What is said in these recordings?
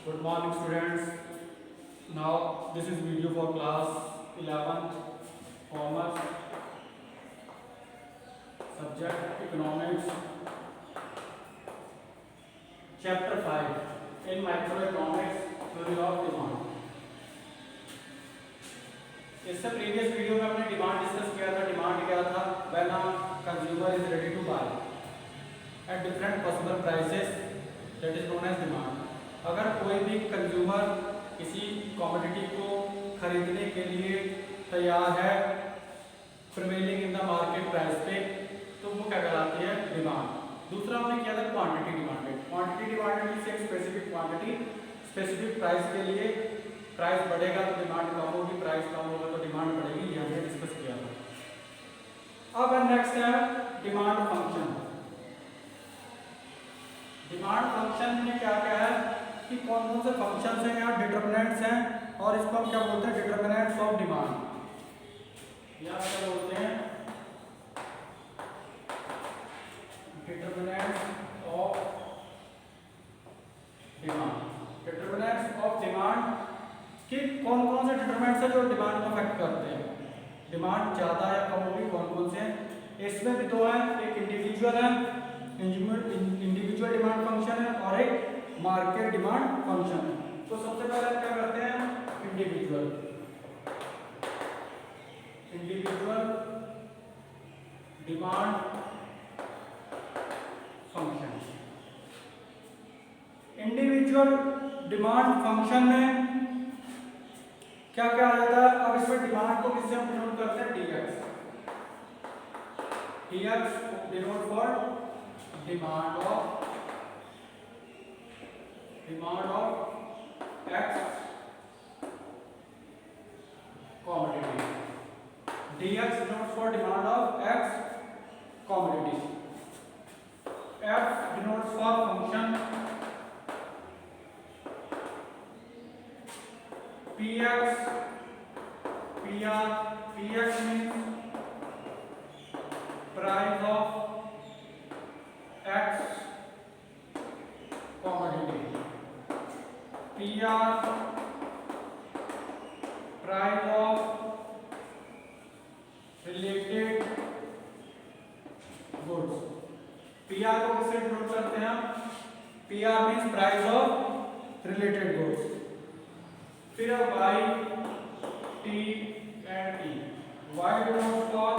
Good morning students. Now this is video for class 11th commerce subject economics chapter 5 in microeconomics theory of demand. इससे previous video में हमने demand discuss किया था. Demand क्या था? When a consumer is ready to buy at different possible prices, that is known as demand. अगर कोई भी कंज्यूमर किसी कमोडिटी को खरीदने के लिए तैयार है prevailing in the market price पे, तो वो क्या कहलाती है? डिमांड. दूसरा हमने किया था quantity demanded. Quantity demanded means एक स्पेसिफिक क्वांटिटी स्पेसिफिक प्राइस के लिए. प्राइस बढ़ेगा तो डिमांड कम होगी, प्राइस कम होगा तो डिमांड बढ़ेगी. ये हमने डिस्कस किया था. अब नेक्स्ट है डिमांड फंक्शन. डिमांड फंक्शन में क्या क्या है कि कौन कौन से फंक्शंस हैं या डिटरमिनेंट्स हैं, और इसको हम क्या बोलते हैं? Determinants of demand. या क्या बोलते हैं? Determinants of demand. Determinants of demand कि कौन कौन से डिटरमिनेंट्स हैं जो डिमांड को अफेक्ट करते हैं. डिमांड ज़्यादा या कम होगी, कौन कौन से हैं? इसमें भी दो हैं. एक इंडिविजुअल है, इंडिविजुअल डिमांड फंक्शन है, और एक मार्केट डिमांड फंक्शन है. तो सबसे पहले क्या करते हैं? Individual demand function. Individual demand function में क्या क्या आ जाता है? अब इसमें डिमांड को किससे हम डिनोट करते हैं? dx. dx denote for demand of x commodity. dx denotes for demand of x commodity. f denotes for function px. px means price of x commodity. pr price of related goods. pr को किससे denote करते हैं? pr means price of related goods. फिर y, t and e. y denotes for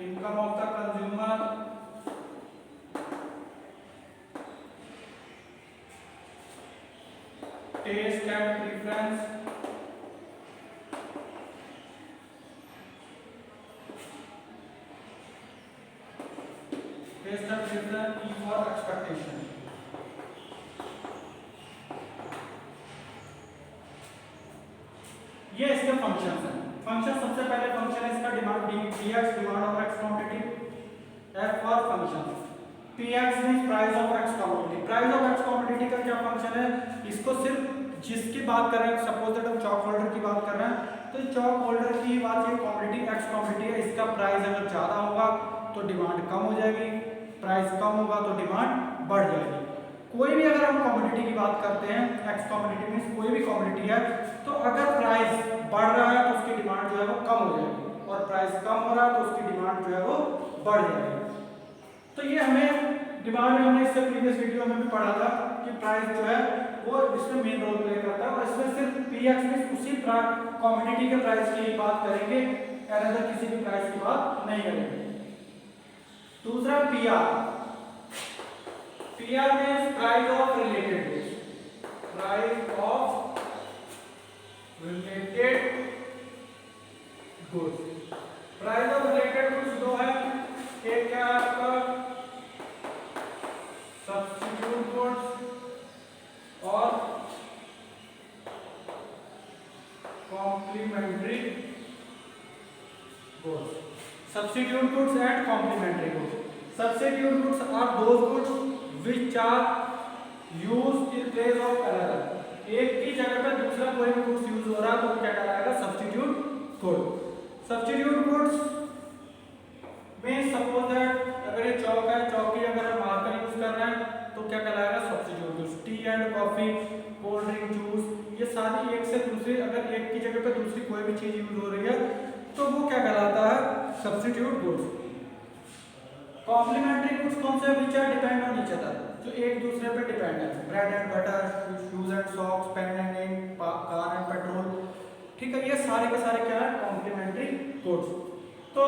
income of the consumer, taste and preference, taste and preference. E for expectation. ये इसके functions हैं. Function सबसे पहले फंक्शन है इसका demand dx demand of x quantity. f for function. px means price of x quantity. Price of x quantity का क्या function है? इसको सिर्फ जिसकी बात कर रहे हैं, सपोज दैट हम चॉक होल्डर की बात कर रहे हैं, तो चॉक होल्डर की बात, ये क्वांटिटी x क्वांटिटी है, इसका प्राइस अगर ज्यादा होगा तो डिमांड कम हो जाएगी, प्राइस कम होगा तो डिमांड बढ़ जाएगी. कोई भी अगर हम कमोडिटी की बात करते हैं, एक्स कमोडिटी मींस कोई भी कमोडिटी है, तो अगर प्राइस बढ़ रहा है तो उसकी डिमांड जो है वो कम हो जाएगी, और प्राइस कम हो रहा है तो उसकी डिमांड जो है वो बढ़ जाएगी. तो ये हमें डिमांड में हमने इससे प्रीवियस वीडियो में भी पढ़ा था कि प्राइस जो है वो इसमें मेन रोल प्ले करता है, और इसमें सिर्फ px मींस उसी कमोडिटी के प्राइस की बात करेंगे, अदर किसी भी प्राइस की बात नहीं करेंगे. दूसरा pr. pr means price of related goods. price of related goods. price of related goods दो है. एक क्या है आपका? सब्स्टिट्यूट गुड्स और complementary goods. Substitute goods and complementary goods. Substitute goods are those goods which are used in place of another. एक की जगह पे दूसरा कोई भी गुड्स यूज हो रहा है तो क्या कहलाएगा? Substitute good. सब्स्टिट्यूट गुड्स में सपोज दैट अगर ये चौक है, चौक की अगर हम मार्कर यूज कर रहे हैं तो क्या कहलाएगा? Substitute goods. T and coffee, cold drink, juice, ये सारी एक से दूसरी, अगर एक की जगह पे दूसरी कोई भी चीज यूज हो रही है तो वो क्या कहलाता है, सब्स्टिट्यूट गुड्स। कॉम्प्लीमेंट्री गुड्स कौन से, which are depend on each other, जो एक दूसरे पे डिपेंड है, bread and butter, shoes and socks, pen and ink, car and petrol, ठीक है, ये सारे के सारे क्या है, कॉम्प्लीमेंट्री गुड्स। तो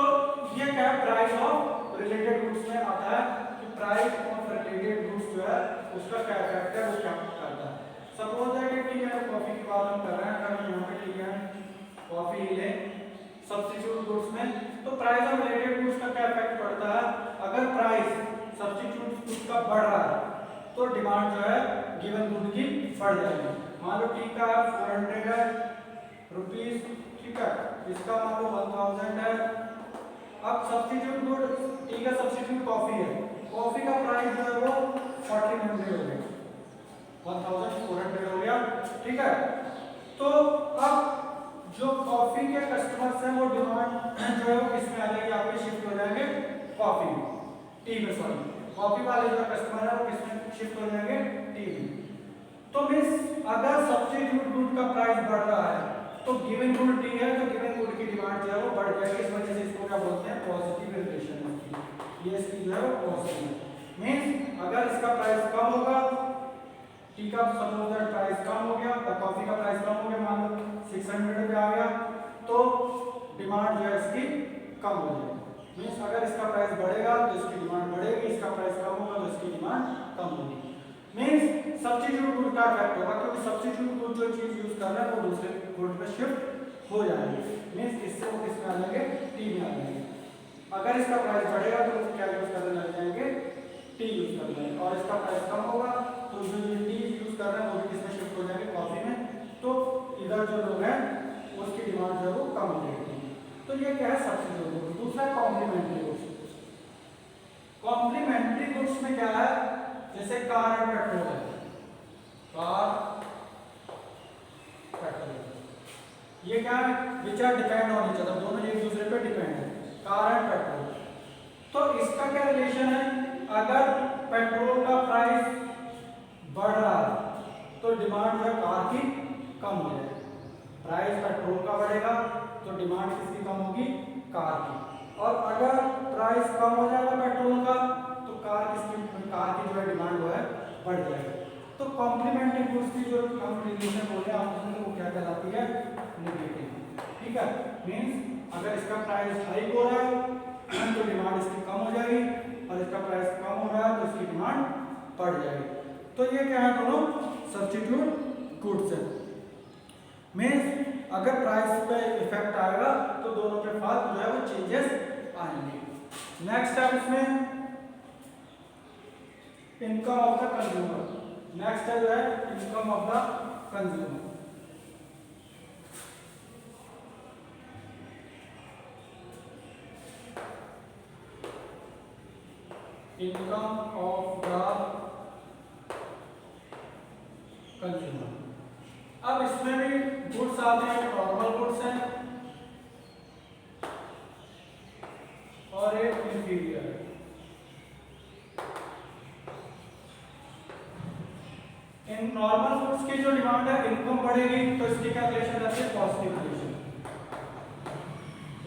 ये क्या है, प्राइस ऑफ रिलेटेड गुड्स में आता है कि प्राइस ऑफ रिलेटेड गुड्स जो है उसका क्या इफेक्ट है, वो क्या करता है। सपोज है कि ठीक है, कॉफी की बात हम कर रहे हैं, अगर यहाँ पे ठीक है कॉफी ले सब्स्टिट्यूट गुड्स में, तो प्राइस ऑफ रिलेटेड गुड्स का क्या इफेक्ट पड़ता है, अगर प्राइस सब्स्टिट्यूट गुड्स का बढ़ रहा है तो डिमांड जो है गिवन गुड की बढ़ जाएगी। मान लो टी का 400 है रुपीस, ठीक है, इसका मान लो 1000 है। अब सब्स्टिट्यूट गुड टी का सब्स्टिट्यूट कॉफी है, कॉफी का प्राइस जो है वो 1400 हो गया, 1400 हो गया, ठीक है। तो अब जो कॉफी के कस्टमर्स हैं वो डिमांड जो है वो किसमें आ जाएगी, आपके शिफ्ट हो जाएंगे कॉफी, टी में, सॉरी, कॉफी वाले जो कस्टमर है वो किसमें शिफ्ट हो जाएंगे, टी में। तो मींस अगर सब्स्टिट्यूट गुड का प्राइस बढ़ रहा है तो गिवन गुड टी है, तो गिवन गुड की डिमांड जो है वो बढ़ जाएगी, इस वजह से इसको क्या बोलते हैं, पॉजिटिव रिलेशन। ये इसकी जो है वो पॉजिटिव मींस अगर इसका प्राइस कम होगा, टी का सपोज दैट प्राइस कम हो गया, कॉफी का प्राइस कम हो गया, मान लो 600 पे आ गया, तो डिमांड जो है इसकी कम हो जाएगी। मींस अगर इसका प्राइस बढ़ेगा तो इसकी डिमांड बढ़ेगी, इसका प्राइस कम होगा तो इसकी डिमांड कम होगी। मींस सब्स्टिट्यूट गुड का इफेक्ट होगा, क्योंकि सब्स्टिट्यूट गुड जो चीज यूज कर रहा है वो दूसरे गुड पे शिफ्ट हो जाएगी, मींस इससे वो किसमें आ जाएंगे, टी में आ जाएंगे। अगर इसका प्राइस बढ़ेगा तो क्या यूज करने लग जाएंगे, टी यूज कर लेंगे, और इसका प्राइस कम होगा तो जो टी यूज कर रहे हैं वो भी किसमें शिफ्ट हो जाएंगे, कॉफी में। तो इधर जो लोग हैं उसकी डिमांड जो है वो कम हो जाएगी। तो ये क्या है, सब्स्टिट्यूट गुड्स। दूसरा कॉम्प्लीमेंट्री गुड्स। कॉम्प्लीमेंट्री गुड्स में क्या है, जैसे कार एंड पेट्रोल है, कार पेट्रोल, ये क्या है, which are depend on each other, दोनों एक दूसरे पे डिपेंड है, कार एंड पेट्रोल। तो इसका क्या रिलेशन है, अगर पेट्रोल का प्राइस बढ़ रहा है तो डिमांड जो है कार की कम हो जाएगी, प्राइस पेट्रोल का बढ़ेगा तो डिमांड किसकी कम होगी, कार की। और अगर प्राइस कम हो जाएगा पेट्रोल का तो कार की जो है डिमांड वो है बढ़ जाएगी। तो कॉम्प्लीमेंट्री गुड्स की जो हम रिलेशन बोलते हैं आपको वो क्या कहलाती है, नेगेटिव, ठीक है। मींस अगर इसका प्राइस हाई हो रहा है तो डिमांड इसकी कम हो जाएगी, और इसका प्राइस कम हो रहा है तो इसकी डिमांड बढ़ जाएगी। तो ये क्या है, दोनों सब्स्टिट्यूट गुड्स है। मींस अगर प्राइस पे इफेक्ट आएगा तो दोनों के पास जो है वो चेंजेस आएंगे। नेक्स्ट है इसमें income of the consumer. Next है जो है income of the consumer. Income of the consumer. अब इसमें भी गुड्स आते हैं, नॉर्मल गुड्स हैं और एक इंफीरियर। इन नॉर्मल गुड्स की जो डिमांड है, इनकम बढ़ेगी तो इसकी क्या रिलेशन रहती है, पॉजिटिव रिलेशन।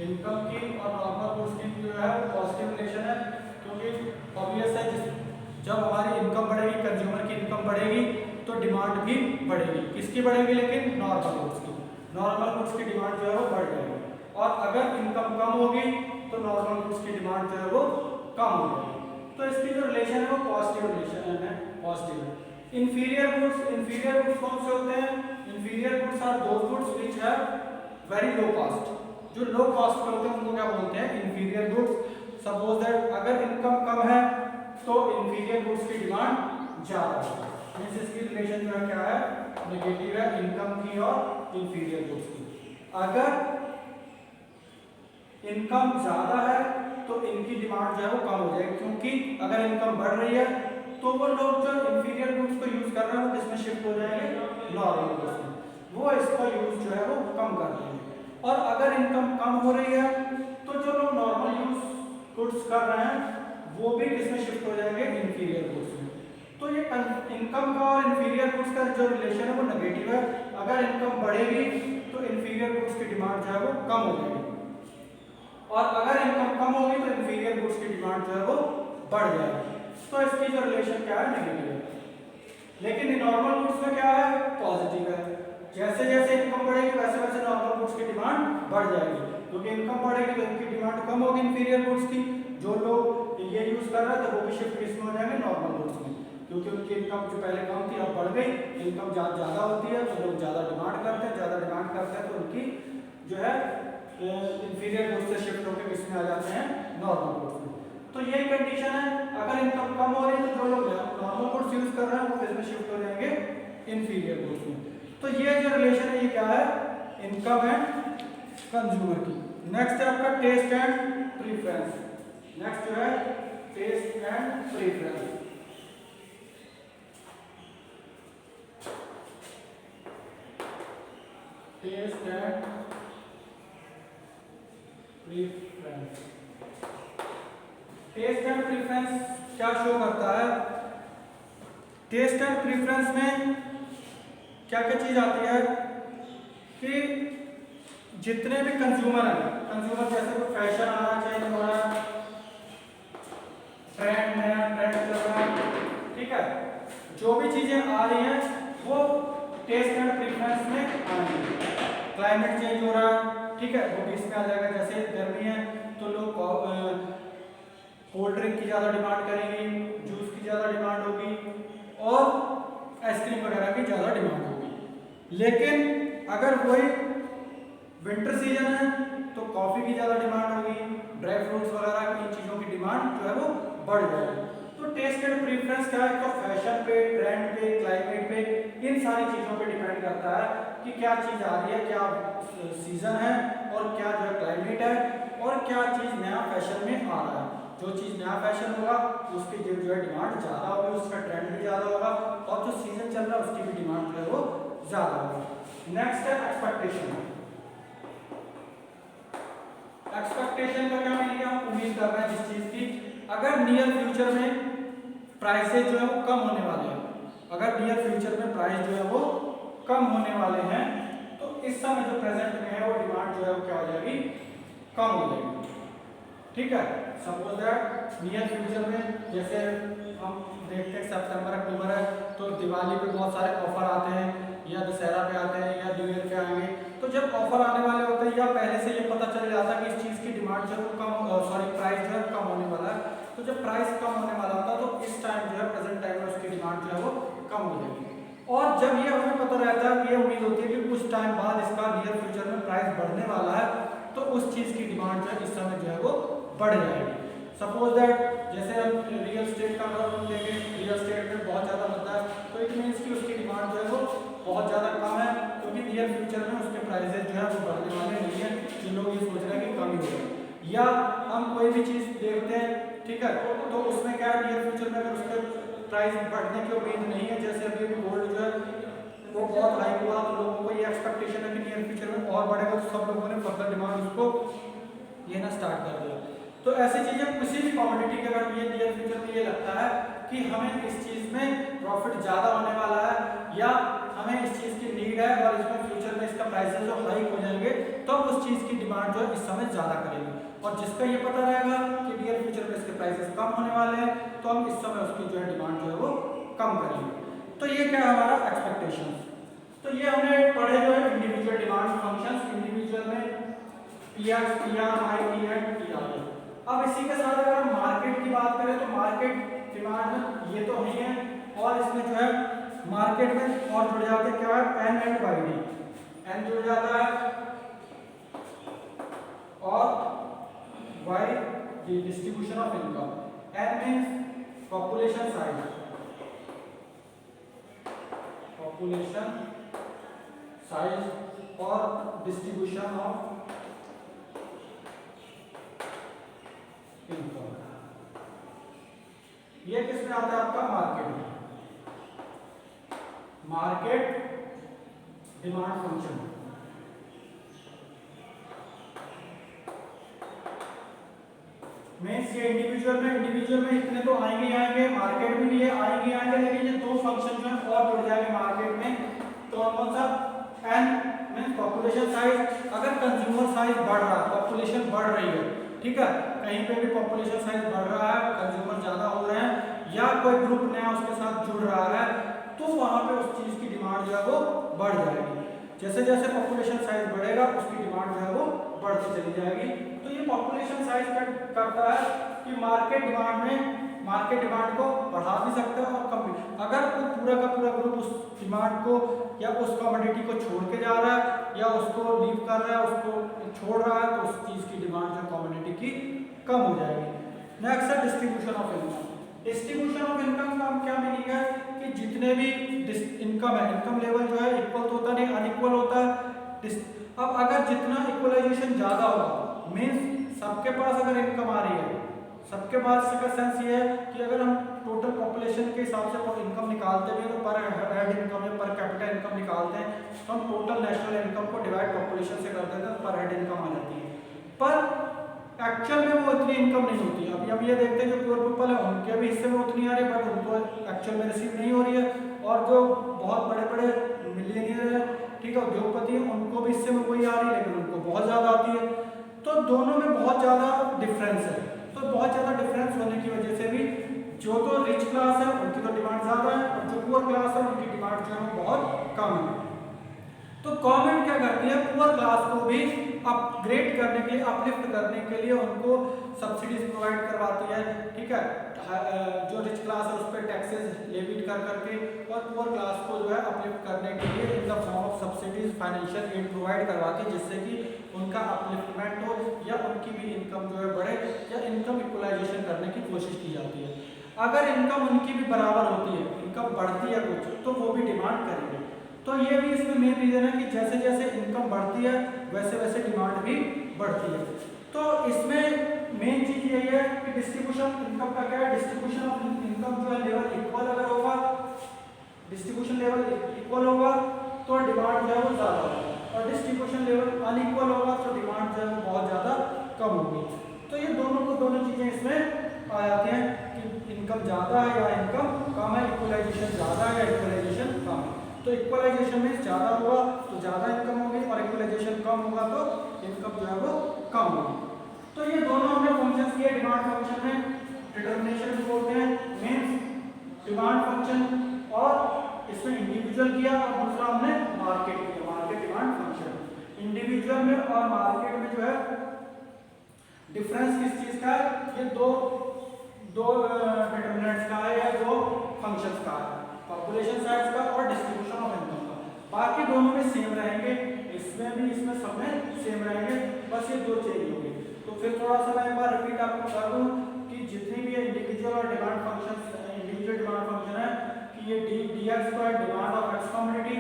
इनकम की और नॉर्मल गुड्स की जो है वो पॉजिटिव रिलेशन है, क्योंकि ऑब्वियस है जब हमारी इनकम बढ़ेगी, कंज्यूमर की इनकम बढ़ेगी तो डिमांड भी बढ़ेगी। किसकी बढ़ेगी, लेकिन नॉर्मल गुड्स की। नॉर्मल गुड्स की डिमांड जो है वो बढ़ जाएगी, और अगर इनकम कम होगी तो नॉर्मल गुड्स की डिमांड जो है वो कम हो जाएगी। तो इसकी जो रिलेशन है वो पॉजिटिव रिलेशन है, पॉजिटिव है। इंफीरियर गुड्स कौन से होते हैं, inferior goods are those goods which have very low cost. जो लो कॉस्ट के होते हैं उनको क्या बोलते हैं, इंफीरियर गुड्स। सपोज दैट अगर इनकम कम है तो इंफीरियर गुड्स की डिमांड ज्यादा है। मींस इसकी रिलेशन जो है क्या है, नेगेटिव है, इनकम की और इंफीरियर गुड्स की। अगर इनकम ज्यादा है तो इनकी डिमांड जो है वो कम हो जाएगी, क्योंकि अगर इनकम बढ़ रही है तो वो लोग जो इंफीरियर गुड्स को यूज कर रहे हैं वो किसमें शिफ्ट हो जाएंगे, नॉर्मल गुड्स में। वो इसका यूज जो है वो कम कर देंगे। और अगर इनकम कम हो रही है तो जो लोग नॉर्मल यूज गुड्स कर रहे हैं वो भी किसमें शिफ्ट हो जाएंगे, इंफीरियर गुड्स में। तो ये इनकम का और इंफीरियर जो रिलेशन है वो नेगेटिव है। अगर इनकम बढ़ेगी तो इंफीरियर गुड्स की डिमांड जो है वो कम हो जाएगी, और अगर इनकम कम होगी तो इंफीरियर गुड्स की डिमांड जो है वो बढ़ जाएगी। तो इसकी जो रिलेशन क्या है, नेगेटिव है। लेकिन नॉर्मल गुड्स में क्या है, पॉजिटिव है। जैसे जैसे इनकम बढ़ेगी वैसे वैसे नॉर्मल गुड्स की डिमांड बढ़ जाएगी, क्योंकि इनकम बढ़ेगी तो इनकी डिमांड कम होगी इंफीरियर गुड्स की। जो लोग ये यूज कर रहे थे वो भी शिफ्ट किसमें हो जाएंगे, नॉर्मल गुड्स में, क्योंकि उनकी इनकम जो पहले कम थी अब बढ़ गई। इनकम ज़्यादा होती है तो लोग ज़्यादा डिमांड करते हैं, ज़्यादा डिमांड करते हैं तो उनकी जो है इंफीरियर गुड्स से शिफ्ट होकर किसमें आ जाते हैं, नॉर्मल गुड्स में। तो यही कंडीशन है, अगर इनकम कम हो रही है तो जो लोग नॉर्मल गुड्स यूज कर रहे हैं वो किसमें शिफ्ट हो जाएंगे, इंफीरियर गुड्स में। तो ये जो रिलेशन है ये क्या है, इनकम एंड कंज्यूमर की। नेक्स्ट है आपका टेस्ट एंड प्रीफरेंस। नेक्स्ट जो है taste and preference. Taste and preference. Taste and preference क्या शो करता है, टेस्ट एंड प्रीफरेंस में क्या क्या चीज आती है कि जितने भी कंज्यूमर हैं, कंज्यूमर जैसे कोई फैशन आ रहा है, चेंज हो रहा है, ट्रेंड नया ट्रेंड चल रहा है, ठीक है, जो भी चीजें आ रही हैं वो टेस्ट एंड प्रीफरेंस में आएंगी। क्लाइमेट चेंज हो रहा है, ठीक है, वो भी इसमें आ जाएगा। जैसे गर्मी है तो लोग कोल्ड ड्रिंक की ज़्यादा डिमांड करेंगे, जूस की ज़्यादा डिमांड होगी और आइसक्रीम वगैरह की ज़्यादा डिमांड होगी। लेकिन अगर वही विंटर सीजन है तो कॉफ़ी की ज़्यादा डिमांड होगी, ड्राई फ्रूट्स वगैरह की, इन चीज़ों की डिमांड जो है वो बढ़ जाएगी। तो टेस्ट एंड प्रीफरेंस क्या है, तो फैशन पे, ट्रेंड पे, क्लाइमेट पे, इन सारी चीज़ों पे डिपेंड करता है कि क्या चीज़ आ रही है, क्या सीजन है और क्या जो है क्लाइमेट है और क्या चीज़ नया फैशन में आ रहा है। जो चीज़ नया फैशन होगा उसकी जो है डिमांड ज़्यादा होगी, उसका ट्रेंड भी ज़्यादा होगा, और जो सीजन चल रहा है उसकी भी डिमांड जो है वो ज़्यादा होगी। नेक्स्ट है एक्सपेक्टेशन। एक्सपेक्टेशन का क्या मीनिंग है, हम उम्मीद कर रहे हैं जिस चीज़ की, अगर नियर फ्यूचर में प्राइसेज जो है वो कम होने वाले हैं, अगर नियर फ्यूचर में प्राइस जो है वो कम होने वाले हैं तो इस समय जो प्रेजेंट में है वो डिमांड जो है वो क्या हो जाएगी, कम हो जाएगी, ठीक है। सपोज दैट नियर फ्यूचर में जैसे हम देखते हैं सितंबर अक्टूबर है तो दिवाली पे बहुत सारे ऑफर आते हैं, या दशहरा पे आते हैं, या न्यू ईयर पे आएंगे। तो जब ऑफर आने वाले होते हैं या पहले से ये पता चल जाता है कि इस चीज़ की डिमांड जो है प्राइस जो है कम होने वाला है, तो जब प्राइस कम होने वाला होता है तो इस टाइम जो है प्रेजेंट टाइम में उसकी डिमांड जो है वो कम हो जाएगी। और जब ये हमें पता रहता है, ये उम्मीद होती है कि कुछ टाइम बाद इसका नियर फ्यूचर में प्राइस बढ़ने वाला है, तो उस चीज़ की डिमांड जो है इस समय जो है वो बढ़ जाएगी। सपोज दैट जैसे हम रियल स्टेट का अगर हम देखें, रियल स्टेट में बहुत ज़्यादा बनता है तो इट मीन्स कि उसकी डिमांड जो है वो बहुत ज़्यादा कम है, क्योंकि नियर फ्यूचर में उसके प्राइसेज जो है वो बढ़ने वाले नहीं है, कि लोग ये सोच रहे हैं कि कम ही होगा। या हम कोई भी चीज़ देखते हैं, ठीक है, तो उसमें क्या है, नियर फ्यूचर में अगर उसके प्राइस बढ़ने की उम्मीद नहीं है, जैसे अभी अभी गोल्ड जो है वो बहुत हाई हुआ तो लोगों को ये एक्सपेक्टेशन है कि नियर फ्यूचर में और बढ़ेगा, तो सब लोगों ने फर्दर डिमांड उसको लेना स्टार्ट कर दिया। तो ऐसी चीज़ें किसी भी कमोडिटी के अगर ये नियर फ्यूचर में ये लगता है कि हमें इस चीज़ में प्रॉफिट ज़्यादा होने वाला है, या हमें इस चीज़ की नीड है और इसमें फ्यूचर में इसका प्राइसेस जो हाइक हो जाएंगे, तो हम उस चीज़ की डिमांड जो है इस समय ज़्यादा करेंगे। और जिसका ये पता रहेगा कि नियर फ्यूचर में इसके प्राइसेस कम होने वाले हैं, तो हम इस समय उसकी जो है डिमांड जो है वो कम करेंगे। तो ये क्या है हमारा एक्सपेक्टेशन। तो ये हमने पढ़े जो है इंडिविजुअल डिमांड फंक्शंस, इंडिविजुअल में पीआर, पीआर, पीएन, पीआर। अब इसी के साथ अगर हम मार्केट की बात करें तो मार्केट डिमांड ये तो नहीं है, और इसमें जो है मार्केट में और जुड़ जाते हैं क्या है, N and Y D, N जुड़ जाता है और Y D distribution of income. N means population size, population size और डिस्ट्रीब्यूशन ऑफ इनकम। ये किसमें आता है आपका, मार्केट में, मार्केट डिमांड फंक्शन। मीन्स ये इंडिविजुअल में इतने तो आएंगे आएंगे, मार्केट में भी ये आएंगे आएंगे, लेकिन ये दो फंक्शन जो है और जुड़ जाएंगे मार्केट में, कौन सा एन मीन्स पॉपुलेशन साइज। अगर कंज्यूमर साइज बढ़ रहा है, पॉपुलेशन बढ़ रही है, ठीक है, कहीं पे भी पॉपुलेशन साइज बढ़ रहा है, कंज्यूमर ज्यादा हो रहे हैं या कोई ग्रुप नया उसके साथ जुड़ रहा है, तो वहां पे उस चीज की डिमांड जो है वो बढ़ जाएगी। जैसे जैसे पॉपुलेशन साइज बढ़ेगा उसकी डिमांड जो है वो बढ़ती चली जाएगी। तो ये पॉपुलेशन साइज करता है कि मार्केट डिमांड को बढ़ा भी सकता है और कम भी। अगर वो पूरा का पूरा ग्रुप उस डिमांड को या उस कमोडिटी को छोड़ के जा रहा है या उसको लीव कर रहा है, उसको छोड़ रहा है, तो उस चीज की डिमांड जो कमोडिटी की कम हो जाएगी। नेक्स्ट है distribution of income. Distribution of income का क्या मीनिंग है कि जितने भी इनकम है, इनकम लेवल जो है इक्वल तो होता नहीं, अनइक्वल होता है। अब अगर जितना इक्वलाइजेशन ज्यादा होगा, मीन्स सबके पास अगर इनकम आ रही है, सबके पास का सेंस ये है कि अगर हम टोटल पॉपुलेशन के हिसाब से इनकम निकालते हैं तो पर हेड इनकम या पर कैपिटा इनकम निकालते हैं तो हम टोटल नेशनल इनकम को डिवाइड पॉपुलेशन से कर देते हैं तो पर हेड इनकम आ जाती है। पर एक्चुअल में वो इतनी इनकम नहीं होती। अभी हम ये देखते हैं जो पुअर पीपल है उनके भी हिस्से में उतनी आ रही है, बट उनको एक्चुअल में रिसीव नहीं हो रही है, और जो बहुत बड़े बड़े मिलियनियर है, ठीक है, उद्योगपति है, उनको भी हिस्से में वही आ रही है लेकिन उनको बहुत ज्यादा आती है। तो दोनों में बहुत ज्यादा डिफरेंस है। तो बहुत ज्यादा डिफरेंस होने की वजह से भी जो तो रिच क्लास है उनकी तो डिमांड ज्यादा है और जो पुअर क्लास है उनकी डिमांड जो है बहुत कम है। तो गवर्नमेंट क्या करती है, पुअर क्लास को भी अपग्रेड करने के लिए, अपलिफ्ट करने के लिए उनको सब्सिडीज प्रोवाइड करवाती है, ठीक है। जो रिच क्लास है उस पर टैक्सेस लेविट कर करके, और पुअर क्लास को जो है अपलिफ्ट करने के लिए in the form of subsidies financial aid provide करवाती है, जिससे कि उनका अपलिफ्टमेंट हो या उनकी भी इनकम जो है बढ़े या इनकम इक्वलाइजेशन करने की कोशिश की जाती है। अगर इनकम उनकी भी बराबर होती है, इनकम बढ़ती है कुछ, तो वो भी डिमांड करेंगे। तो ये भी इसमें मेन रीजन है कि जैसे जैसे इनकम बढ़ती है वैसे वैसे डिमांड भी बढ़ती है। तो इसमें मेन चीज यही है कि डिस्ट्रीब्यूशन इनकम का क्या है, डिस्ट्रीब्यूशन ऑफ इनकम जो है लेवल इक्वल अगर होगा, डिस्ट्रीब्यूशन लेवल इक्वल होगा तो डिमांड जो है वो ज्यादा होगा, और डिस्ट्रीब्यूशन लेवल अनइक्वल होगा तो डिमांड जो है वो बहुत ज्यादा कम होगी। तो ये दोनों चीजें इसमें आ जाती हैं कि इनकम ज्यादा है या इनकम कम है, इक्वलाइजेशन ज्यादा है या इक्वलाइजेशन कम है। तो इक्वलाइजेशन में ज्यादा होगा तो ज्यादा इनकम होगी और इक्वलाइजेशन कम होगा तो इनकम जो है वो कम होगी। तो ये दोनों हमने फंक्शंस किए डिमांड फंक्शन में, डिटरमिनेशन भी बोलते हैं, मींस डिमांड फंक्शन, और इसमें इंडिविजुअल किया और दूसरा हमने मार्केट किया, मार्केट डिमांड फंक्शन। इंडिविजुअल में और मार्केट में जो है डिफरेंस किस चीज का है, ये दो डिटरमिनेंट्स का है या दो फंक्शंस का है, पॉपुलेशन साइज का और डिस्ट्रीब्यूशन ऑफ इनकम का। बाकी दोनों में सेम रहेंगे, इसमें भी इसमें सब में सेम रहेंगे, बस ये दो चेंज होंगे। तो फिर थोड़ा सा मैं एक बार रिपीट आपको कर दूं कि जितनी भी इंडिविजुअल और demand function, individual demand function है कि ये dx को है demand of x commodity,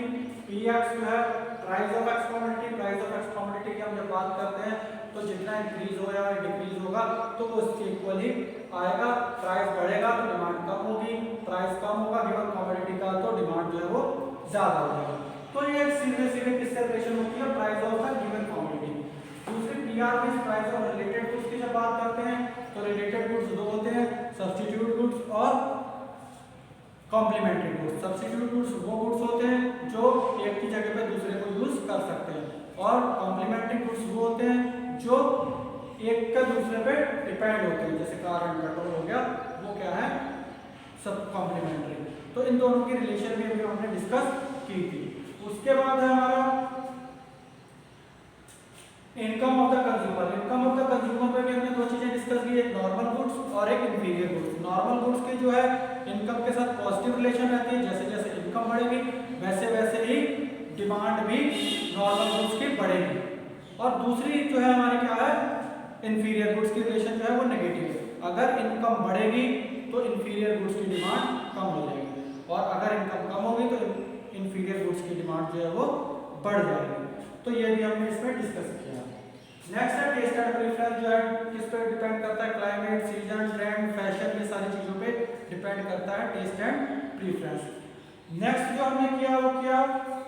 px जो है price of x commodity, price of x commodity की हम जब बात करते हैं तो जितना इंक्रीज हो या डिक्रीज होगा तो वो उसके इक्वल ही आएगा। प्राइस बढ़ेगा तो डिमांड कम होगी, प्राइस कम होगा गिवन कमोडिटी का तो डिमांड जो है वो ज्यादा हो जाएगा। तो ये सीधे सीधे किससे रिलेशन होती है, price of the given commodity. दूसरी PR means price of related goods की जब बात करते हैं तो रिलेटेड गुड्स दो होते हैं, सब्स्टिट्यूट गुड्स और कॉम्प्लीमेंट्री गुड्स। सब्स्टिट्यूट गुड्स वो गुड्स होते हैं जो एक की जगह पे दूसरे को यूज कर सकते हैं, और कॉम्प्लीमेंट्री गुड्स वो होते हैं जो एक का दूसरे पे डिपेंड होते हैं, जैसे कार एंड पेट्रोल हो गया, वो क्या है सब कॉम्प्लीमेंट्री। तो इन दोनों की रिलेशन भी अभी हमने डिस्कस की थी। उसके बाद है हमारा income of the consumer. Income of the consumer में भी हमने दो चीजें डिस्कस की, एक नॉर्मल गुड्स और एक इंफीरियर गुड्स। नॉर्मल गुड्स की जो है इनकम के साथ पॉजिटिव रिलेशन रहती है, जैसे जैसे इनकम बढ़ेगी वैसे वैसे ही डिमांड भी नॉर्मल गुड्स की बढ़ेगी। और दूसरी जो है हमारी क्या है, इंफीरियर गुड्स की रिलेशन जो है वो नेगेटिव है। अगर इनकम बढ़ेगी तो इंफीरियर गुड्स की डिमांड कम हो जाएगी, और अगर इनकम कम होगी तो इंफीरियर गुड्स की डिमांड जो है वो बढ़ जाएगी। तो ये भी हमने इसमें डिस्कस किया। नेक्स्ट है टेस्ट एंड प्रेफरेंस, जो है किस पे डिपेंड करता है, क्लाइमेट, सीजन, ट्रेंड, फैशन, ये सारी चीजों पे डिपेंड करता है टेस्ट एंड प्रेफरेंस। नेक्स्ट जो हमने किया वो किया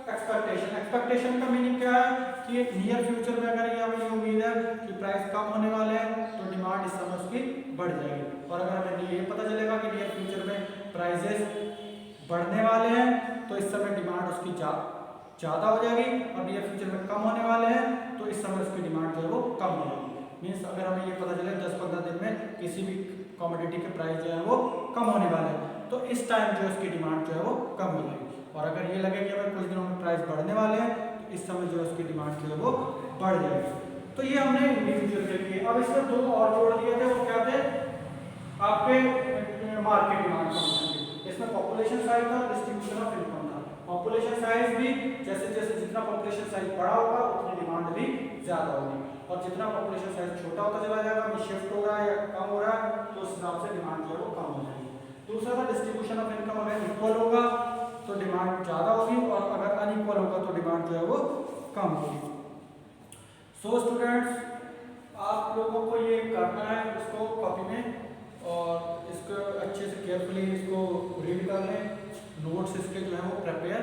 एक्सपेक्टेशन। एक्सपेक्टेशन का मीनिंग क्या है कि नियर फ्यूचर में अगर ये हमें उम्मीद है कि प्राइस कम होने वाले हैं तो डिमांड इस समय उसकी बढ़ जाएगी, और अगर हमें ये पता चलेगा कि नियर फ्यूचर में प्राइसेस बढ़ने वाले हैं तो इस समय डिमांड उसकी ज़्यादा हो जाएगी और नियर फ्यूचर में कम होने वाले हैं, तो इस समय उसकी डिमांड जो है वो कम हो जाएगी। मीन्स अगर हमें ये पता चले 10-15 दिन में किसी भी कमोडिटी के प्राइस जो है वो कम होने वाले हैं, तो इस टाइम जो है उसकी डिमांड जो है वो कम हो जाएगी। और अगर ये लगे कि हमें कुछ दिनों में प्राइस बढ़ने वाले हैं, तो इस समय जो है उसकी डिमांड जो है वो बढ़ जाएगी। तो ये हमने इंडिविजुअल के लिए। अब इसमें दो और जोड़ दिए थे, वो क्या थे आपके मार्केट डिमांड फंक्शन के। इसमें पॉपुलेशन साइज था, डिस्ट्रीब्यूशन ऑफ इनकम था। पॉपुलेशन साइज भी जैसे जैसे जितना पॉपुलेशन साइज बड़ा होगा उतनी डिमांड भी ज्यादा होगी, और जितना पॉपुलेशन साइज छोटा होता चला जाएगा, शिफ्ट हो रहा है या कम हो रहा है, तो उस हिसाब से डिमांड जो है वो कम हो जाएगी। दूसरा था डिस्ट्रीब्यूशन ऑफ इनकम, अगर इक्वल होगा तो डिमांड ज्यादा होगी, और अगर अनइक्वल होगा तो डिमांड जो है वो कम होगी। सो स्टूडेंट्स, आप लोगों को ये करना है इसको कॉपी में, और इसको अच्छे से केयरफुली इसको रीड कर लें, नोट्स इसके जो है वो प्रिपेयर